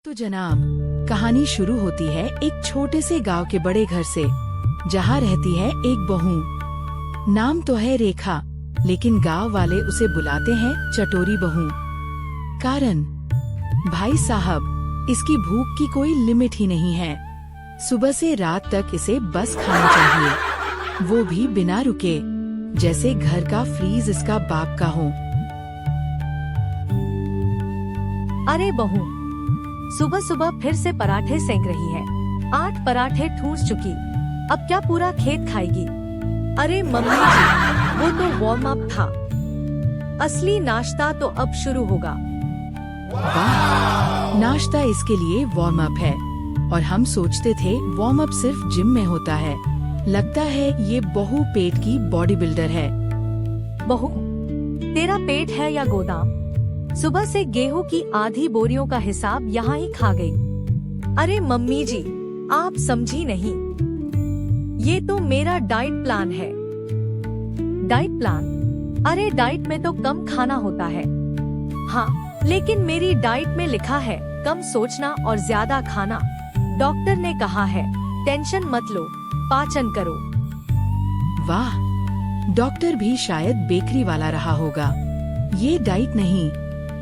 तो जनाब, कहानी शुरू होती है एक छोटे से गांव के बड़े घर से, जहां रहती है एक बहू। नाम तो है रेखा, लेकिन गांव वाले उसे बुलाते हैं चटोरी बहू। कारण, भाई साहब, इसकी भूख की कोई लिमिट ही नहीं है। सुबह से रात तक इसे बस खाना चाहिए, वो भी बिना रुके, जैसे घर का फ्रीज इसका बाप का हो। अरे बहू, सुबह सुबह फिर से पराठे सेंक रही है। 8 पराठे ठूस चुकी, अब क्या पूरा खेत खाएगी? अरे मम्मी जी, वो तो वार्म अप था, असली नाश्ता तो अब शुरू होगा। वाह, नाश्ता इसके लिए वार्म अप है, और हम सोचते थे वार्म अप सिर्फ जिम में होता है। लगता है ये बहू पेट की बॉडी बिल्डर है। बहू, तेरा पेट है या गोदाम? सुबह से गेहूं की आधी बोरियों का हिसाब यहाँ ही खा गई। अरे मम्मी जी, आप समझी नहीं, ये तो मेरा डाइट प्लान है। Diet plan? अरे डाइट में तो कम खाना होता है। हाँ, लेकिन मेरी डाइट में लिखा है कम सोचना और ज्यादा खाना। डॉक्टर ने कहा है टेंशन मत लो, पाचन करो। वाह, डॉक्टर भी शायद बेकरी वाला रहा होगा। ये डाइट नहीं,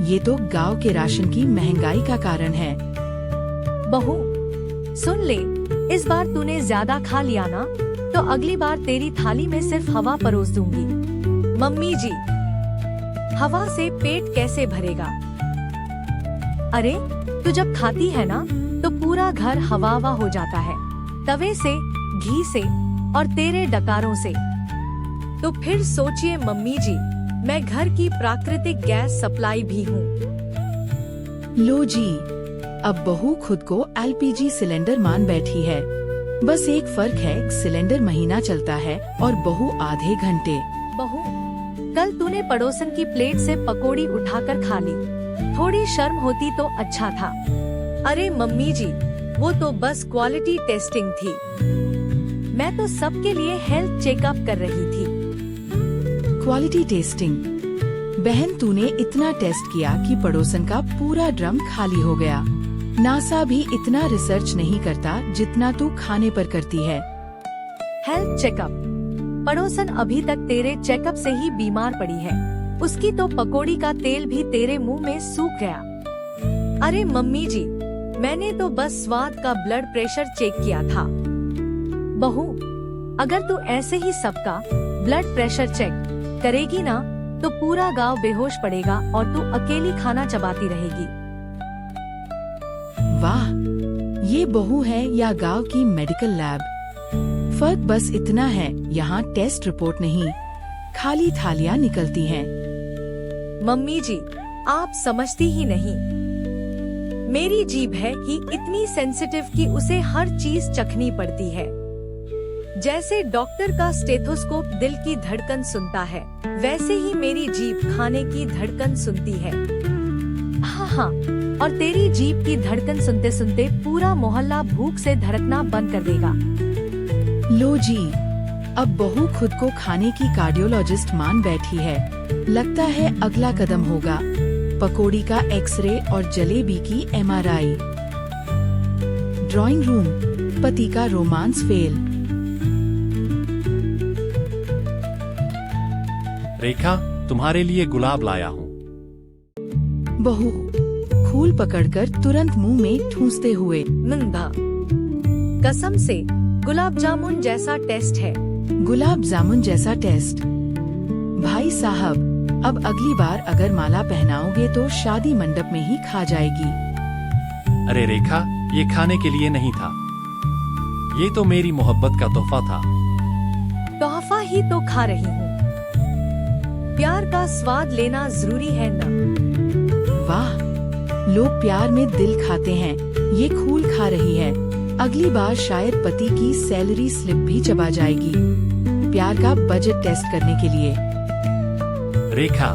ये तो गांव के राशन की महंगाई का कारण है। बहू सुन ले, इस बार तूने ज्यादा खा लिया ना, तो अगली बार तेरी थाली में सिर्फ हवा परोस दूंगी। मम्मी जी, हवा से पेट कैसे भरेगा? अरे तू जब खाती है ना, तो पूरा घर हवा हवा हो जाता है, तवे से, घी से और तेरे डकारों से। तो फिर सोचिए मम्मी जी, मैं घर की प्राकृतिक गैस सप्लाई भी हूँ। लो जी, अब बहू खुद को एलपीजी सिलेंडर मान बैठी है। बस एक फर्क है, सिलेंडर महीना चलता है और बहू आधे घंटे। बहू, कल तूने पड़ोसन की प्लेट से पकोड़ी उठाकर खा ली, थोड़ी शर्म होती तो अच्छा था। अरे मम्मी जी, वो तो बस क्वालिटी टेस्टिंग थी, मैं तो सबके लिए हेल्थ चेकअप कर रही थी। Quality testing? बहन, तूने इतना टेस्ट किया कि पड़ोसन का पूरा ड्रम खाली हो गया। नासा भी इतना रिसर्च नहीं करता जितना तू खाने पर करती है। Health checkup? पड़ोसन अभी तक तेरे चेकअप से ही बीमार पड़ी है, उसकी तो पकोड़ी का तेल भी तेरे मुंह में सूख गया। अरे मम्मी जी, मैंने तो बस स्वाद का ब्लड प्रेशर चेक किया था। बहू, अगर तू ऐसे ही सबका ब्लड प्रेशर चेक करेगी ना, तो पूरा गांव बेहोश पड़ेगा और तू अकेली खाना चबाती रहेगी। वाह, ये बहू है या गांव की मेडिकल लैब? फर्क बस इतना है, यहाँ टेस्ट रिपोर्ट नहीं, खाली थालियाँ निकलती हैं। मम्मी जी, आप समझती ही नहीं, मेरी जीभ है कि इतनी सेंसिटिव कि उसे हर चीज चखनी पड़ती है। जैसे डॉक्टर का स्टेथोस्कोप दिल की धड़कन सुनता है, वैसे ही मेरी जीभ खाने की धड़कन सुनती है। हाँ, और तेरी जीभ की धड़कन सुनते सुनते पूरा मोहल्ला भूख से धड़कना बंद कर देगा। लो जी, अब बहू खुद को खाने की कार्डियोलॉजिस्ट मान बैठी है। लगता है अगला कदम होगा पकोड़ी का एक्सरे और जलेबी की एमआरआई। ड्राइंग रूम, पति का रोमांस फेल। रेखा, तुम्हारे लिए गुलाब लाया हूँ। बहू फूल पकड़कर तुरंत मुंह में ठूंसते हुए, नंदा, कसम से गुलाब जामुन जैसा टेस्ट है। गुलाब जामुन जैसा टेस्ट? भाई साहब, अब अगली बार अगर माला पहनाओगे तो शादी मंडप में ही खा जाएगी। अरे रेखा, ये खाने के लिए नहीं था, ये तो मेरी मोहब्बत का तोहफा था। तोहफा ही तो खा रही हूँ, प्यार का स्वाद लेना जरूरी है ना। वाह, लोग प्यार में दिल खाते हैं, ये खूल खा रही है। अगली बार शायद पति की सैलरी स्लिप भी चबा जाएगी, प्यार का बजट टेस्ट करने के लिए। रेखा,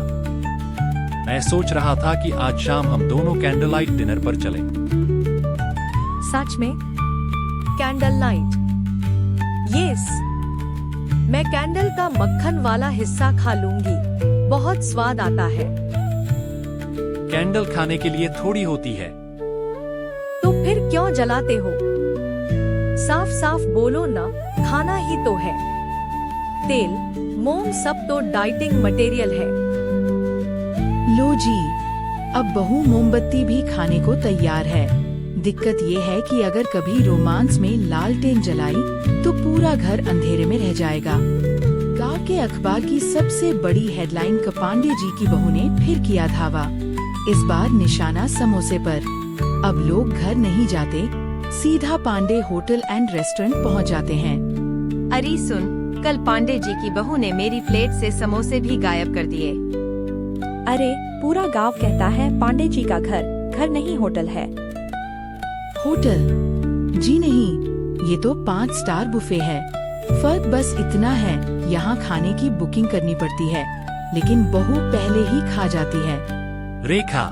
मैं सोच रहा था कि आज शाम हम दोनों कैंडल लाइट डिनर पर चलें। सच में? Candle light? यस, मैं कैंडल का मक्खन वाला हिस्सा खा लूंगी, बहुत स्वाद आता है। कैंडल खाने के लिए थोड़ी होती है, क्यों जलाते हो? साफ साफ बोलो ना, खाना ही तो है। तेल, मोम सब तो डाइटिंग मटेरियल है। लो जी, अब बहू मोमबत्ती भी खाने को तैयार है। दिक्कत ये है कि अगर कभी रोमांस में लालटेन जलाई तो पूरा घर अंधेरे में रह जाएगा। गांव के अखबार की सबसे बड़ी हेडलाइन का पांडे जी की बहू ने फिर किया धावा। इस बार निशाना समोसे पर। अब लोग घर नहीं जाते, सीधा पांडे होटल एंड रेस्टोरेंट पहुंच जाते हैं। अरे सुन, कल पांडे जी की बहू ने मेरी प्लेट से समोसे भी गायब कर दिए। अरे पूरा गांव कहता है पांडे जी का घर नहीं होटल है। होटल? जी नहीं, ये तो 5 स्टार बुफे है। फर्क बस इतना है, यहाँ खाने की बुकिंग करनी पड़ती है, लेकिन बहू पहले ही खा जाती है। रेखा,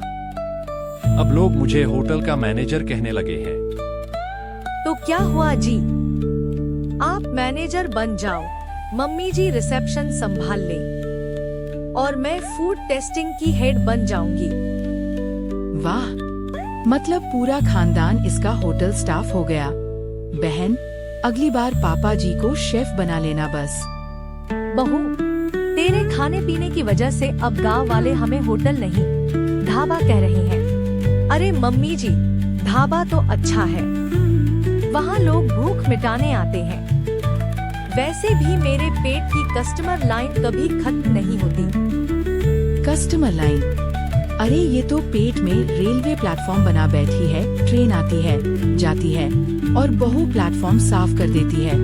अब लोग मुझे होटल का मैनेजर कहने लगे हैं। तो क्या हुआ जी, आप मैनेजर बन जाओ, मम्मी जी रिसेप्शन संभाल ले और मैं फूड टेस्टिंग की हेड बन जाऊंगी। वाह, मतलब पूरा खानदान इसका होटल स्टाफ हो गया। बहन, अगली बार पापा जी को शेफ बना लेना बस। बहू, तेरे खाने पीने की वजह से अब गांव वाले हमें होटल नहीं ढाबा कह रहे हैं। अरे मम्मी जी, ढाबा तो अच्छा है, वहाँ लोग भूख मिटाने आते हैं। वैसे भी मेरे पेट की कस्टमर लाइन कभी खत्म नहीं होती। Customer line? अरे ये तो पेट में रेलवे प्लेटफॉर्म बना बैठी है। ट्रेन आती है, जाती है और बहू प्लेटफॉर्म साफ कर देती है।